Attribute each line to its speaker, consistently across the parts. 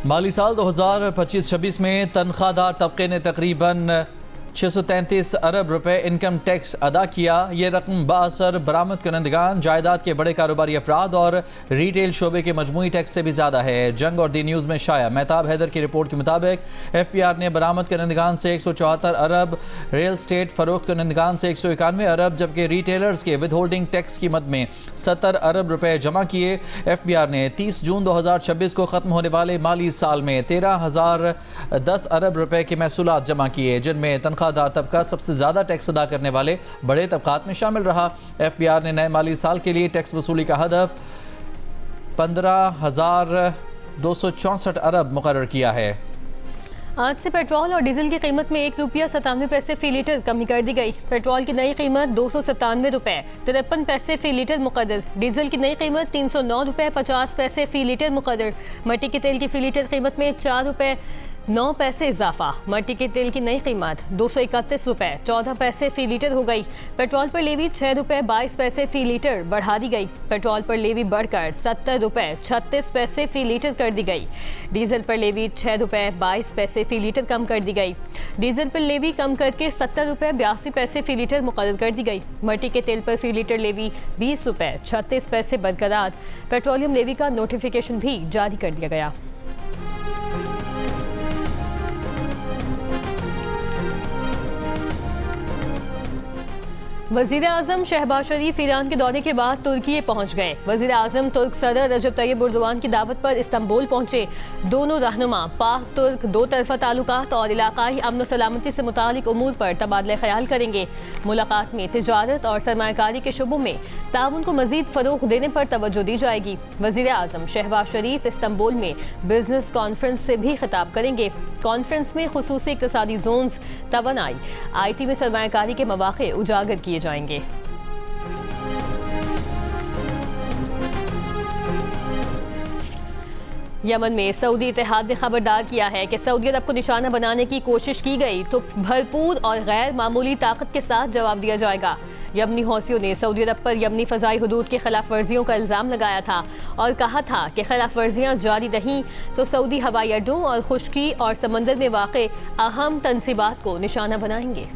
Speaker 1: माली साल 2025-26 में तनख्वाहदार तबके ने तकरीबन 633 अरब रुपए इनकम टैक्स अदा किया। ये रकम बाअसर बरामद करंदगान, जायदाद के बड़े कारोबारी अफराद और रिटेल शोबे के मजमूई टैक्स से भी ज़्यादा है। जंग और दी न्यूज़ में शाया महताब हैदर की रिपोर्ट के मुताबिक FPR ने बरामद करंदगान से 174 अरब, रियल स्टेट फरोख्त करंदगान से 191 अरब, जबकि रिटेलर्स के विद होल्डिंग टैक्स की मद में 70 अरब रुपए जमा किए। FPR ने 30 जून 2026 को ख़त्म होने वाले माली साल में 13,010 अरब रुपए के महसूलात जमा किए, जिनमें तनख्वाहदार तबका सबसे ज्यादा टैक्स अदा करने वाले बड़े तबकात में शामिल रहा। FPR ने नए माली साल के लिए टैक्स वसूली का हदफ 15,264 अरब मुकर्रर किया है।
Speaker 2: आज से पेट्रोल और डीजल की कीमत में ₹1.97 फी लीटर कमी कर दी गई। पेट्रोल की नई कीमत ₹297.53 फी लीटर मुकर्रर, डीजल की नई कीमत ₹309.50 फी लीटर मुकर्रर। मट्टी के तेल की फी लीटर कीमत में ₹4.09 इजाफा, मट्टी के तेल की नई कीमत ₹231.14 फी लीटर हो गई। पेट्रोल पर लेवी ₹6.22 फी लीटर बढ़ा दी गई। पेट्रोल पर लेवी बढ़कर ₹70.36 फी लीटर कर दी गई। डीजल पर लेवी ₹6.22 फी लीटर कम कर दी गई। डीजल पर लेवी कम करके ₹70.82 फी लीटर मुकर्रर कर दी गई। मट्टी के तेल पर फी लीटर लेवी ₹20.36 बरकरार। पेट्रोलियम लेवी का नोटिफिकेशन भी जारी कर दिया गया। वज़ीर आज़म शहबाज शरीफ ईरान के दौरे के बाद तुर्की पहुंच गए। वज़ीर आज़म तुर्क सदर रजब तैयब एर्दोगान की दावत पर इस्तांबुल पहुंचे। दोनों रहनुमा पाक तुर्क दो तरफा ताल्लुकात और इलाकाई अमन सलामती से मुतालिक उमूर पर तबादला ख्याल करेंगे। मुलाकात में तिजारत और सरमायाकारी के शुबों में ताउन को मजीद फरोग़ देने पर तवज्जो दी जाएगी। वज़ीर आज़म शहबाज शरीफ इस्तांबुल में बिजनेस कॉन्फ्रेंस से भी खिताब करेंगे। कॉन्फ्रेंस में खुसूसी इक़्तिसादी जोन्स, तवानाई, IT में सरमायाकारी के मौक़े उजागर किए जाएंगे। यमन में सऊदी इत्तेहाद ने खबरदार किया है कि सऊदी अरब को निशाना बनाने की कोशिश की गई तो भरपूर और गैर मामूली ताकत के साथ जवाब दिया जाएगा। यमनी हौसियों ने सऊदी अरब पर यमनी फ़ज़ाई हुदूद की खिलाफ वर्जियों का इल्ज़ाम लगाया था और कहा था कि खिलाफ वर्जियाँ जारी रहीं तो सऊदी हवाई अड्डों और खुश्की और समंदर में वाक़े अहम तनसीबात को निशाना बनाएंगे।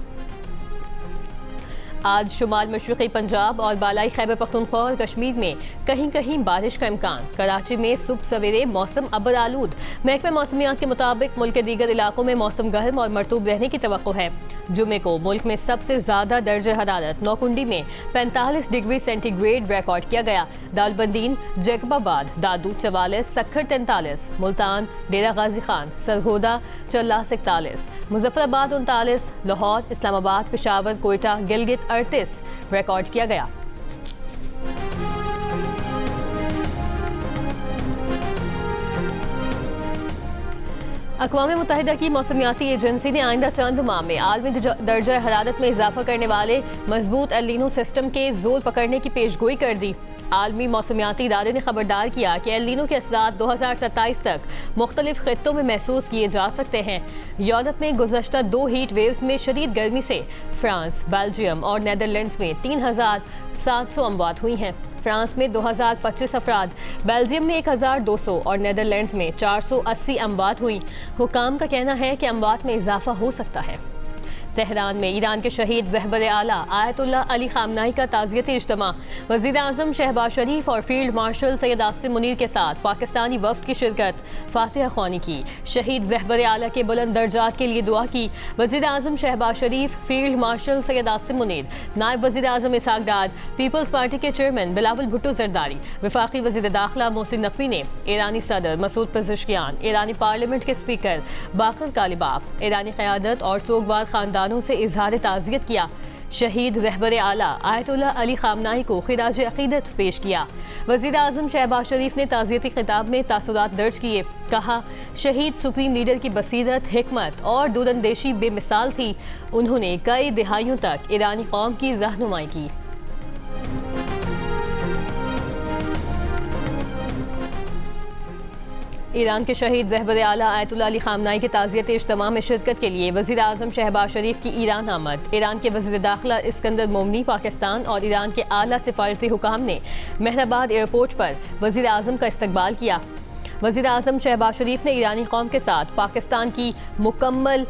Speaker 2: आज शुमाल मशरक़ी पंजाब और बालाई खैबर पख्तूनख्वा और कश्मीर में कहीं कहीं बारिश का इम्कान। कराची में सुबह सवेरे मौसम अबर आलूद। महकमा मौसमियात के मुताबिक मुल्क के दीगर इलाकों में मौसम गर्म और मरतूब रहने की तवक्को है। जुमे को मुल्क में सबसे ज़्यादा दर्जे हरारत नौकुंडी में 45 डिग्री सेंटीग्रेड रिकॉर्ड किया गया। दालबंदीन, जैकबाबाद, दादू 44, सक्खर 43, मुल्तान, डेरा गाजी खान, सरगोदा, चल्लास 41, मुजफ्फराबाद 39, लाहौर, इस्लामाबाद, पेशावर, कोयटा, गिलगित 38 रिकॉर्ड किया गया। अक़वाम मुत्तहिदा की मौसमियाती एजेंसी ने आइंदा चंद माह में आलमी दर्जा हरारत में इजाफा करने वाले मजबूत एल नीनो सिस्टम के जोर पकड़ने की पेशगोई कर दी। आलमी मौसमियाती इदारे ने खबरदार किया कि एल नीनो के असरात 2027 तक मुख्तलिफ खित्तों में महसूस किए जा सकते हैं। यूरोप में गुज़श्ता 2 हीट वेव्स में शदीद गर्मी से फ्रांस, बेल्जियम और नीदरलैंड्स में 3,700 अमवात हुई हैं। फ्रांस में 2,025 अफराद, बेल्जियम में 1,200 और नीदरलैंड्स में 480 अमवात हुई। हुकाम का कहना है कि अमवात में इजाफा हो सकता है। तेहरान में ईरान के शहीद रहबर आला आयतुल्लाह अली खामनाई का ताज़ियती इज्तिमा। वज़ीर आज़म शहबाज शरीफ और फील्ड मार्शल सैयद आसिम मुनीर के साथ पाकिस्तानी वफ़द की शिरकत। फातिहा ख्वानी की। शहीद रहबर आला के बुलंद दर्जात के लिए दुआ की। वज़ीर आज़म शहबाज शरीफ, फील्ड मार्शल सैयद आसिम मुनीर, नायब वज़ीर आज़म इसहाक डार, पीपल्स पार्टी के चेयरमैन बिलावल भुट्टो जरदारी, वफाकी वज़ीर दाखिला मोहसिन नकवी ने ईरानी सदर मसूद पेज़ेश्कियान, ईरानी पार्लियामेंट के स्पीकर बाकर कालिबाफ, ईरानी क़यादत और सोगवार खानदानों से इजहार ताज़ियत किया। शहीद रहबर आला आयतुल्लाह अली खामनाई को खिराज अक़ीदत पेश किया। वज़ीर आज़म शहबाज शरीफ ने ताज़ियती खिताब में तासुरात दर्ज किए। कहा, शहीद सुप्रीम लीडर की बसीरत, हिकमत और दूरंदेशी बेमिसाल थी। उन्होंने कई दिहाइयों तक ईरानी कौम की रहनुमाई की। ईरान के शहीद रहबर आला आयतुल्लाह अली खामनाई के ताज़ियती इज्तिमा में शिरकत के लिए वज़ीर आज़म शहबाज शरीफ की ईरान आमद। ईरान के वज़ीर दाखिला इस्कंदर मोमनी पाकिस्तान और ईरान के आला सिफारती हुकाम ने मेहराबाद एयरपोर्ट पर वज़ीर आज़म का इस्तकबाल किया। वज़ीर आज़म शहबाज शरीफ ने ईरानी कौम के साथ पाकिस्तान की मुकम्मल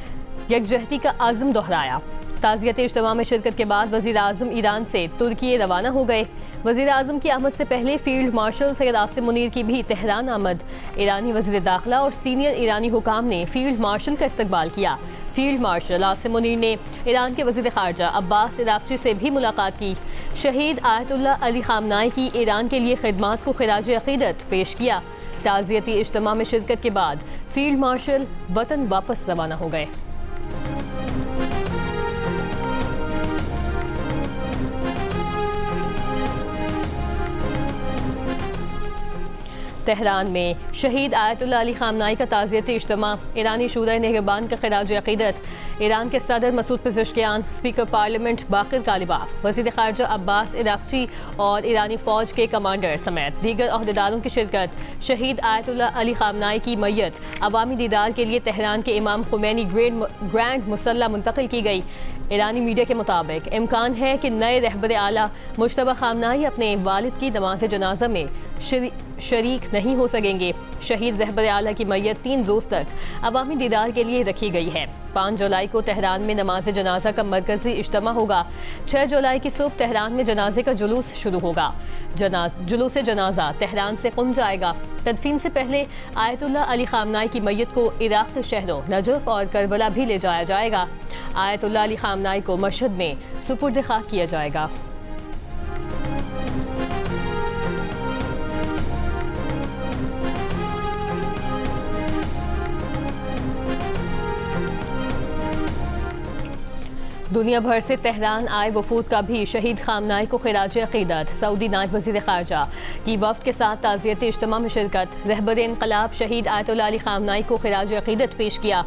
Speaker 2: यकजहती का आज़म दोहराया। ताज़ियत इज्तिमा में शिरकत के बाद वज़ीर आज़म ईरान से तुर्की रवाना हो गए। वज़ीर आज़म की आमद से पहले फील्ड मार्शल सैयद आसिम मुनीर की भी तेहरान आमद। ईरानी वज़ीर दाखिला और सीनियर ईरानी हुकाम ने फील्ड मार्शल का इस्तकबाल किया। फील्ड मार्शल आसिम मुनीर ने ईरान के वज़ीर ख़ारजा अब्बास इराक़ची से भी मुलाकात की। शहीद आयतुल्लाह अली ख़ामनाई की ईरान के लिए खिदमात को ख़िराज अक़ीदत पेश किया। ताज़ियती इज्तिमा में शिरकत के बाद फील्ड मार्शल वतन वापस रवाना हो गए। तेहरान में शहीद आयतुल्लाह अली ख़ामनाई का ताज़ियती इज्तिमा, ईरानी शूरा निगहबान का ख़िराज अक़ीदत, ईरान के सदर Masoud Pezeshkian, speaker parliament Baqer Qalibaf, वज़ीर ख़ारजा अब्बास इराक़ची और ईरानी फ़ौज के कमांडर समेत दीगर अहदेदारों की शिरकत। शहीद आयतुल्लाह अली ख़ामनाई की मैयत अवामी दीदार के लिए तेहरान के इमाम खुमैनी ग्रैंड मुसल्ला मुंतकिल की गई। ईरानी मीडिया के मुताबिक इम्कान है कि नए रहबर आला मुश्तबा ख़ामनाई अपने वालिद की नमाज़ जनाजा में शरीक नहीं हो सकेंगे। शहीद रहबर आला की मैयत 3 रोज़ तक अवामी दीदार के लिए रखी गई है। 5 जुलाई को तेहरान में नमाज जनाजा का मरकज़ी इज्तिमा होगा। 6 जुलाई की सुबह तेहरान में जनाजे का जुलूस शुरू होगा। जुलूस जनाजा तेहरान से कुम जाएगा। तदफीन से पहले आयतुल्लाह अली ख़ामनाई की मैयत को इराक़ के शहरों नजफ़ और करबला भी ले जाया जाएगा। आयतुल्लाह अली ख़ामनाई को मशहद में सुपुर्द खाक किया जाएगा। दुनिया भर से तेहरान आए वफूद का भी शहीद ख़ामनाई को ख़िराज अक़ीदत। सऊदी नायब वज़ीर ख़ारजा की वफ़द के साथ ताज़ियती इज्तिमा में शिरकत। रहबर इनक़लाब शहीद आयतुल्लाह अली ख़ामनाई को ख़िराज अक़ीदत पेश किया।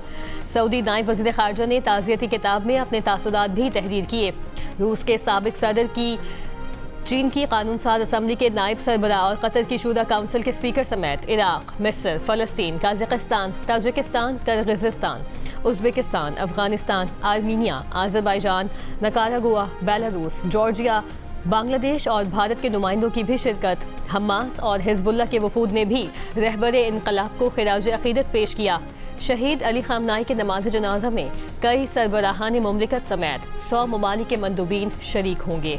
Speaker 2: सऊदी नायब वज़ीर ख़ारजा ने ताज़ियती किताब में अपने तासुरात भी तहरीर किए। रूस के साबिक़ सदर की, चीन की कानून साज असम्बली के नायब सरबराह और कतर की शूरा काउंसिल के स्पीकर समेत इराक़, मिस्र, फ़लस्तीन, Kazakhstan, Tajikistan, Kyrgyzstan, Uzbekistan, Afghanistan, Armenia, Azerbaijan, Nicaragua, Belarus, Georgia, Bangladesh और भारत के नुमाइंदों की भी शिरकत। हमास और हिज़्बुल्लाह के वफूद ने भी रहबर इनक़लाब को ख़िराज अक़ीदत पेश किया। शहीद अली ख़ामनाई के नमाज जनाजा में कई सरबराहान मुमलिकत समेत 100 ममालिक के मंदूबीन शरीक होंगे।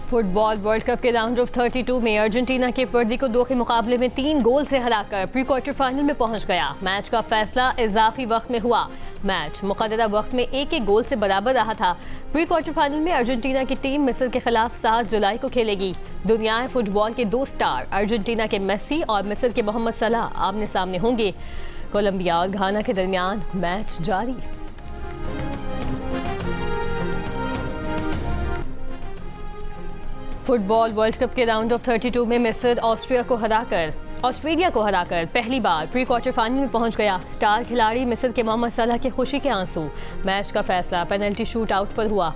Speaker 2: फुटबॉल वर्ल्ड कप के राउंड ऑफ 32 में अर्जेंटीना के पर्दी को 2 के मुकाबले में 3 गोल से हराकर प्री क्वार्टर फाइनल में पहुंच गया। मैच का फैसला इजाफी वक्त में हुआ। मैच मुक़र्ररा वक्त में 1-1 गोल से बराबर रहा था। प्री क्वार्टर फाइनल में अर्जेंटीना की टीम मिस्र के खिलाफ 7 जुलाई को खेलेगी। दुनिया फुटबॉल के 2 स्टार अर्जेंटीना के मेसी और मिस्र के मोहम्मद सलाह आमने सामने होंगे। कोलंबिया और घाना के दरमियान मैच जारी। फुटबॉल वर्ल्ड कप के राउंड ऑफ 32 में मिस्र ऑस्ट्रेलिया को हराकर पहली बार प्री क्वार्टर फाइनल में पहुंच गया। स्टार खिलाड़ी मिस्र के मोहम्मद सलाह के खुशी के आंसू। मैच का फैसला पेनल्टी शूट आउट पर हुआ।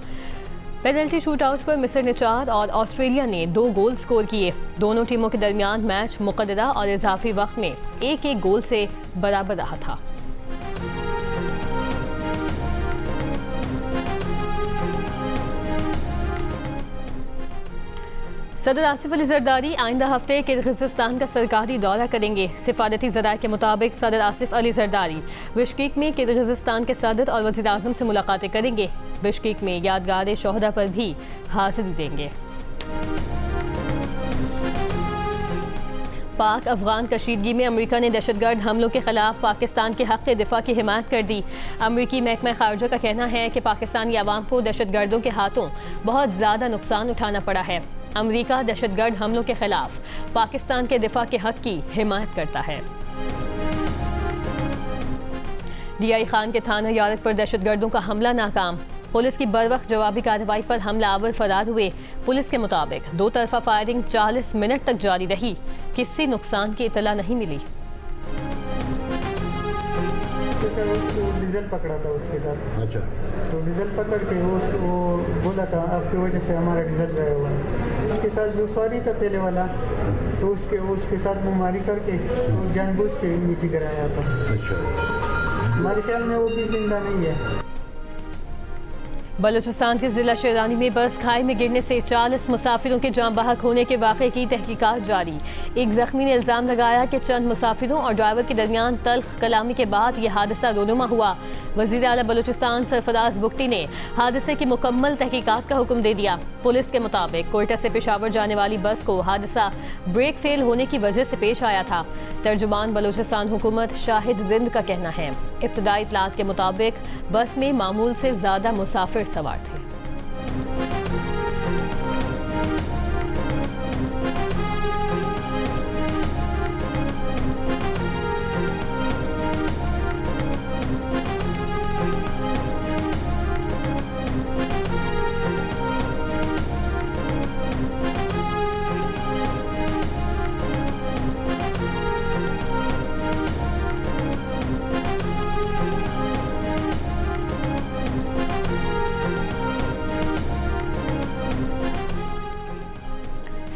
Speaker 2: पेनल्टी शूट आउट पर मिस्र ने 4 और ऑस्ट्रेलिया ने 2 गोल स्कोर किए। दोनों टीमों के दरमियान मैच मुक़र्ररा और इजाफी वक्त में 1-1 गोल से बराबर रहा था। सदर आसिफ अली जरदारी आइंदा हफ्ते किर्गिज़स्तान का सरकारी दौरा करेंगे। सिफारती ज़राए के मुताबिक सदर आसिफ अली जरदारी बिश्केक में किर्गिज़स्तान के सदर और वज़ीर आज़म से मुलाकातें करेंगे। बिश्केक में यादगार शोहदा पर भी हाज़िरी देंगे। पाक अफगान कशीदगी में अमेरिका ने दहशतगर्द हमलों के खिलाफ पाकिस्तान के हक़ दिफा की हिमायत कर दी। अमेरिकी महकमा ख़ारजा का कहना है कि पाकिस्तानी अवाम को दहशतगर्दों के हाथों बहुत ज़्यादा नुकसान उठाना पड़ा है। अमेरिका दहशतगर्द हमलों के खिलाफ पाकिस्तान के दिफा के हक़ की हिमायत करता है। DI खान के थाना यारत पर दहशतगर्दों का हमला नाकाम। पुलिस की बरवक्त जवाबी कार्रवाई पर हमलावर फरार हुए। पुलिस के मुताबिक 2 तरफा फायरिंग 40 मिनट तक जारी रही। किसी नुकसान की इतला नहीं मिली।
Speaker 3: डीजल पकड़ा था उसके साथ। अच्छा। तो डीजल पकड़ के वो बोला था आपकी वजह से हमारा डीजल गया हुआ है। उसके साथ जो सवारी था पहले वाला, तो उसके साथ मुमारी करके तो जानबूझ के नीचे गिराया था। अच्छा। हमारे ख्याल में वो भी जिंदा नहीं है।
Speaker 2: बलूचिस्तान के जिला शेरानी में बस खाई में गिरने से 40 मुसाफिरों के जान बहक होने के वाक़े की तहकीकात जारी। एक जख्मी ने इल्ज़ाम लगाया कि चंद मुसाफिरों और ड्राइवर के दरमियान तल्ख कलामी के बाद यह हादसा रोनुमा हुआ। वज़ीर आला बलूचिस्तान सरफराज बुगटी ने हादसे की मुकम्मल तहकीकात का हुक्म दे दिया। पुलिस के मुताबिक कोयटा से पेशावर जाने वाली बस को हादसा ब्रेक फेल होने की वजह से पेश आया था। तर्जुमान बलूचिस्तान हुकूमत शाहिद रिंद का कहना है, इब्तदाई इत्तलात के मुताबिक बस में मामूल से ज़्यादा मुसाफिर सवार थे।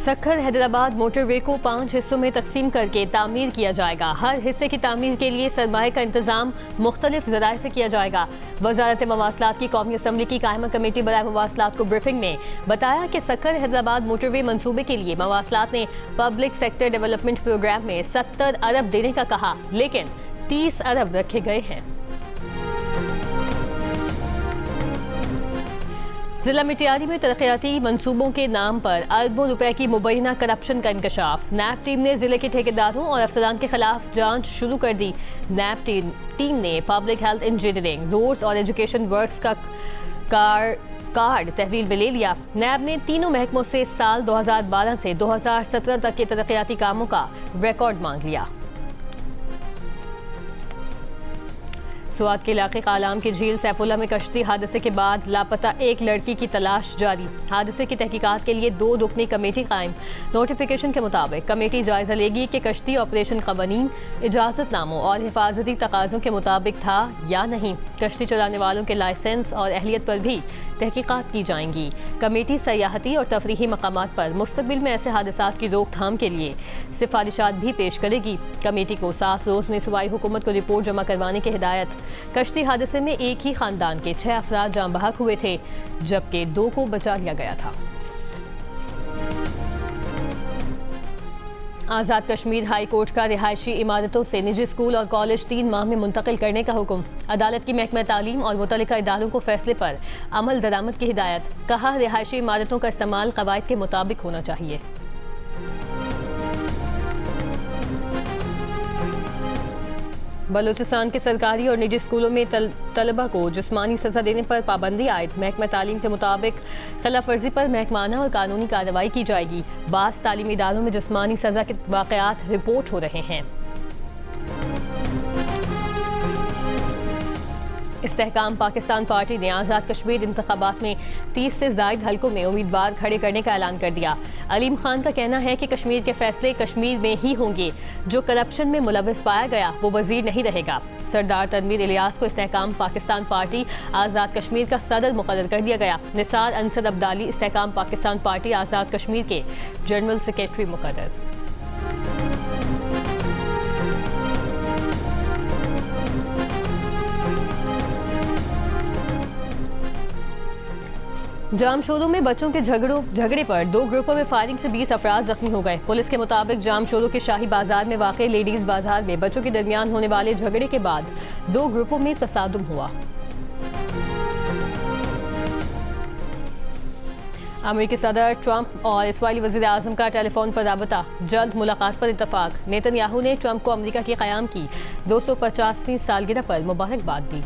Speaker 2: सक्खर हैदराबाद मोटरवे को 5 हिस्सों में तकसीम करके तामीर किया जाएगा। हर हिस्से की तामीर के लिए सरमाए का इंतजाम मुख्तलिफ ज़राए से किया जाएगा। वज़ारत मवासलात की कौमी असम्बली की कायमा कमेटी बराए मवासलात को ब्रीफिंग में बताया कि सक्खर हैदराबाद मोटरवे मंसूबे के लिए मवासलात ने पब्लिक सेक्टर डेवलपमेंट प्रोग्राम में 70 अरब देने का कहा, लेकिन 30 अरब रखे गए हैं। जिला मिटियारी में तरक्याती मंसूबों के नाम पर अरबों रुपए की मुबैना करप्शन का इंकशाफ। नैब टीम ने जिले के ठेकेदारों और अफसरान के खिलाफ जांच शुरू कर दी। नैब टीम ने पब्लिक हेल्थ इंजीनियरिंग, रोड्स और एजुकेशन वर्क्स का कार्ड तहवील में ले लिया। नैब ने तीनों महकमों से साल 2012 से 2017 तक के तरक्याती कामों का रिकॉर्ड मांग लिया। सुआद के इलाके कालाम की झील सैफुल्ला में कश्ती हादसे के बाद लापता एक लड़की की तलाश जारी। हादसे की तहकीकात के लिए 2 रुकनी कमेटी कायम। नोटिफिकेशन के मुताबिक कमेटी जायजा लेगी कि कश्ती ऑपरेशन कवानीन, इजाजतनामों और हिफाजती तकाज़ों के मुताबिक था या नहीं। कश्ती चलाने वालों के लाइसेंस और अहलियत पर भी तहकीकात की जाएंगी। कमेटी सयाहती और तफरीही मकामात पर मुस्तकबिल में ऐसे हादसात की रोकथाम के लिए सिफारिशात भी पेश करेगी। कमेटी को 7 रोज़ में सूबाई हुकूमत को रिपोर्ट जमा करवाने की हिदायत। कश्ती हादसे में एक ही खानदान के 6 अफराद जान बहक हुए थे, जबकि 2 को बचा लिया गया था। आज़ाद कश्मीर हाई कोर्ट का रिहायशी इमारतों से निजी स्कूल और कॉलेज 3 माह में मुंतकिल करने का हुक्म। अदालत की महकमा तालीम और मुतल्लिका इदारों को फैसले पर अमल दरामद की हिदायत। कहा, रिहायशी इमारतों का इस्तेमाल कवायद के मुताबिक होना चाहिए। बलूचिस्तान के सरकारी और निजी स्कूलों में तलबा को जिस्मानी सज़ा देने पर पाबंदी आयद। महकमा तालीम के मुताबिक खिलाफ वर्जी पर महकमाना और कानूनी कार्रवाई की जाएगी। बाज़ तालीमी इदारों में जिस्मानी सज़ा के वाक़यात रिपोर्ट हो रहे हैं। इस्तेहकाम पाकिस्तान पार्टी ने आज़ाद कश्मीर इंतखाबात में 30 से ज़ायद हलकों में उम्मीदवार खड़े करने का ऐलान कर दिया। अलीम खान का कहना है कि कश्मीर के फैसले कश्मीर में ही होंगे। जो करप्शन में मुलविस पाया गया वो वजीर नहीं रहेगा। सरदार तनवीर इलियास को इस्तेहकाम पाकिस्तान पार्टी आज़ाद कश्मीर का सदर मुकर्रर कर दिया गया। निसार अंसर अब्दाली इस्तेहकाम पाकिस्तान पार्टी आज़ाद कश्मीर के जनरल सेक्रेटरी मुकर्रर। जामशोरों में बच्चों के झगड़े पर 2 ग्रुपों में फायरिंग से 20 अफराद जख्मी हो गए। पुलिस के मुताबिक जामशोरों के शाही बाजार में वाक़ लेडीज़ बाजार में बच्चों के दरमियान होने वाले झगड़े के बाद 2 ग्रुपों में तसादुम हुआ। अमेरिकी सदर ट्रंप और इसराइली वज़ीर आज़म का टेलीफोन पर राबता, जल्द मुलाकात पर इत्तफाक। नेतन्याहू ने ट्रंप को अमेरिका के क़याम की 250वीं सालगिरह पर मुबारकबाद दी।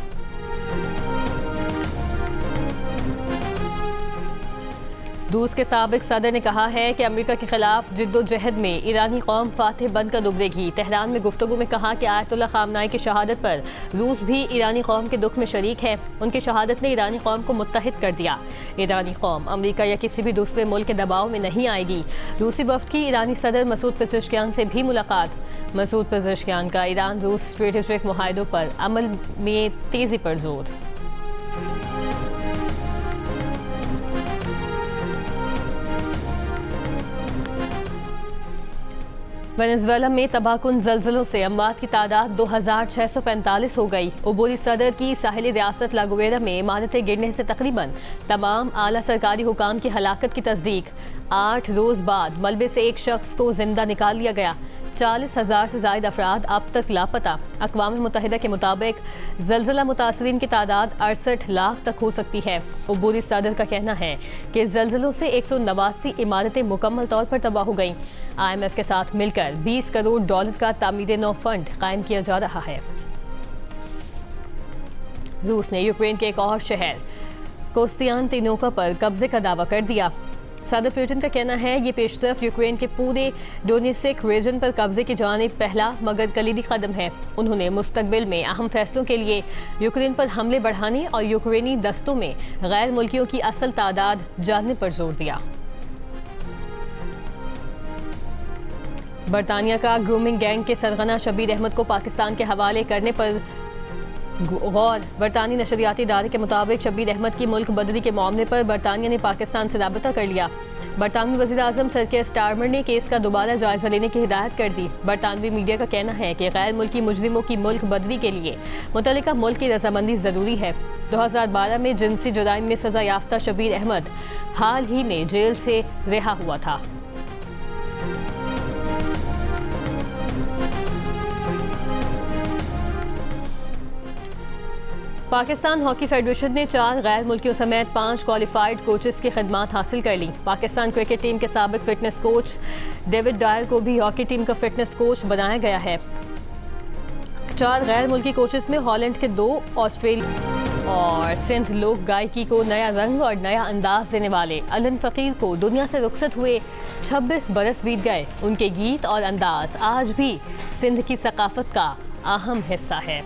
Speaker 2: रूस के साबिक सदर ने कहा है कि अमेरिका के खिलाफ जिद्दोजहद में ईरानी कौम फातह बनकर उभरेगी। तेहरान में गुफ्तगू में कहा कि आयतुल्लाह खामनाई की शहादत पर रूस भी ईरानी कौम के दुख में शरीक है। उनकी शहादत ने ईरानी कौम को मुत्तहिद कर दिया। ईरानी कौम अमेरिका या किसी भी दूसरे मुल्क के दबाव में नहीं आएगी। रूसी वफ्द की ईरानी सदर मसूद पेज़ेश्कियान से भी मुलाकात। मसूद पेज़ेश्कियान का ईरान रूस स्ट्रेटेजिक मुआहदों पर अमल में तेज़ी पर जोर। वेनेजुएला में तबाहकुन जल्जलों से अमवात की तादाद 2645 हो गई। उबूरी सदर की साहिली रियासत लागुवेरा में इमारतें गिरने से तकरीबन तमाम आला सरकारी हुकाम की हलाकत की तस्दीक। 8 रोज बाद मलबे से एक शख्स को जिंदा निकाल लिया गया। 40,000 से ज्यादा अफराद अब तक लापता। अक़वाम मुत्तहिदा के मुताबिक जल्जला मुतासरीन की तादाद 68 लाख तक हो सकती है। उबूरी सदर का कहना है कि जल्जलों से 189 इमारतें मुकम्मल तौर पर तबाह हो गईं। IMF के साथ मिलकर $20 करोड़ का तामीर नौ फंड कायम किया जा रहा है। रूस ने यूक्रेन के एक और शहर कोस्तियानतिनोका पर कब्जे का दावा कर दिया। सदर पुतिन का कहना है ये पेशरफ यूक्रेन के पूरे डोनेट्स्क रीजन पर कब्जे की जानिब पहला मगर कलीदी कदम है। उन्होंने मुस्तकबिल में अहम फैसलों के लिए यूक्रेन पर हमले बढ़ाने और यूक्रेनी दस्तों में गैर मुल्कियों की असल तादाद जानने पर जोर दिया। बरतानिया का ग्रूमिंग गैंग के सरगना शबीर अहमद को पाकिस्तान के हवाले करने पर गौर। बरतानी नशरियाती इदारे के मुताबिक शबीर अहमद की मुल्क बदली के मामले पर बरतानिया ने पाकिस्तान से राबता कर लिया। बरतानवी वज़ीर आज़म सर केयर स्टारमर ने केस का दोबारा जायजा लेने की हिदायत कर दी। बरतानवी मीडिया का कहना है कि गैर मुल्की मुजरिमों की मुल्क बदली के लिए मुतल्लिका मुल्क की रजामंदी ज़रूरी है। 2012 में जिनसी जुराइम में सज़ा याफ्ता शबीर अहमद हाल ही में जेल से रिहा हुआ था। पाकिस्तान हॉकी फेडरेशन ने 4 गैर मुल्कियों समेत 5 क्वालिफाइड कोचेस की खिदमात हासिल कर ली। पाकिस्तान क्रिकेट टीम के साबिक फिटनेस कोच डेविड डायर को भी हॉकी टीम का फिटनेस कोच बनाया गया है। 4 गैर मुल्की कोचेस में हॉलैंड के 2, ऑस्ट्रेलिया और सिंध लोक गायकी को नया रंग और नया अंदाज देने वाले अलन फ़कीर को दुनिया से रुखसत हुए 26 बरस बीत गए। उनके गीत और अंदाज आज भी सिंध की सकाफत का अहम हिस्सा है।